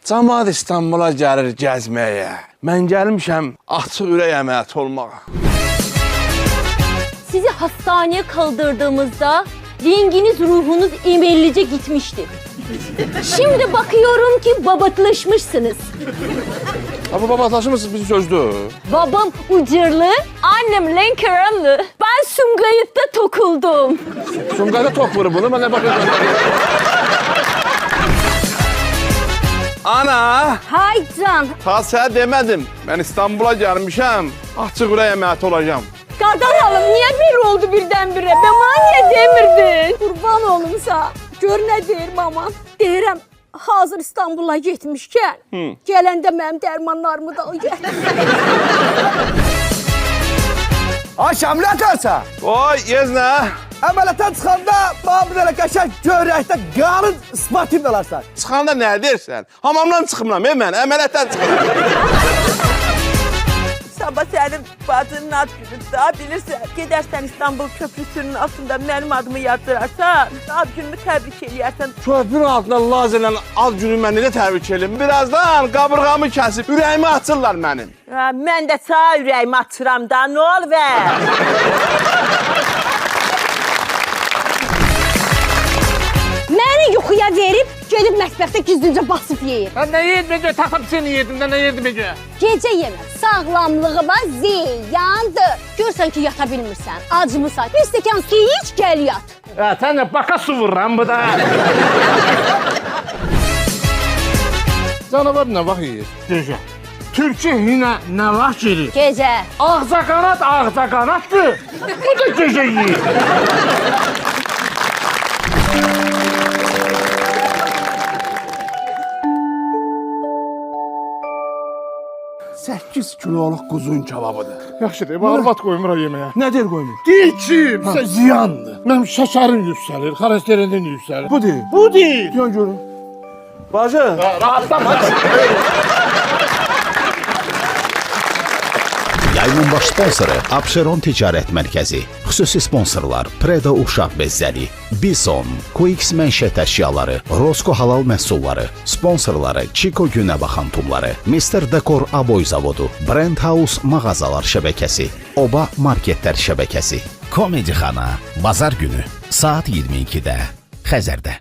Camaat İstanbula gəlir gəzməyə. Mən gəlmişəm açıq ürək əməliyyatı olmağa. Sizi hastaneye kaldırdığımızda renginiz, ruhunuz emellice gitmişti. Şimdi bakıyorum ki babatlaşmışsınız. Abi babatlaşmışsınız bizi sözdü. Babam ucurlu, annem lenkeranlı. Ben Sumgayıt'ta tokuldum. Sumqayda tok vurur bunu, mən nə bakıyorum. Ana! Hay can, Ta sənə demədim. Mən İstanbula gəlmişəm, açıq ürək əməliyyatı olacağım. Qadan alım, niye bir oldu birdenbire? Ben bana niye demirdin? Qurban olumsa, gör nə deyir mama. Deyirəm, hazır İstanbula getmişkən, gələndə mənim dərmanlarımı da al gəl. Ay Şamil atarsa, Oy, yeznə! əməliyyatdan çıxanda bana bir dənə qəşəng görəkdə qalın isbatayım dalarsan. Çıxanda nə deyirsən? Hamamdan çıxımram, mən əməliyyatdan çıxıram. Sabah sənin bacının ad günüdür da, bilirsən. Gedərsən İstanbul Köprüsünün altında mənim adımı yazdırarsan, ad günümü təbrik eləyərsən. Köprünün altında lazerlə ad günü mən necə təbrik edim? Birazdan qabırğamı kəsib, ürəyimi açırlar mənim. Ha, mən də sağ ürəyimi açıram da, nə ol ver? Məni yuxuya verib, gedib mətbəxdə gizlincə basıb yeyir. Lan ne yedin Bece? Takıp seni yedim de ne yedin Bece? Gecə yemək sağlamlığıma ziyandır. Görsən ki, yata bilmirsən, acmısan. Bir stəkan suyu iç, gəl yat. Ya sen de baka su vur lan bu da. Canavar nə vaxt yeyir? Gece. Türkçe yine ne var ki? Gecə. Ağza kanattır. Bu da gece yiyir. 8 kiloluk quzun kebabıdır. Yaxşı deyim, arvat koymura yemeğe. Nədir qoymur? Değil ki, ziyandır. Benim şekerim yükselir, kolesterolim yükselir. Bu deyil. Bu değil. Gör görün. Bacı. Rahatlama. Yayımın baş sponsoru Abşeron Ticarət Mərkəzi. Xüsusi sponsorlar Preda Uşaq Bezzəli, Bison, QX Mənşət əşyaları, Rosko Halal məhsulları, sponsorları Chico Günəbaxan tumları, Mr. Dekor Aboy Zavodu, Brand House mağazalar şəbəkəsi, Oba Marketlər şəbəkəsi. Komedi Xana, Bazar günü saat 22-də Xəzərdə.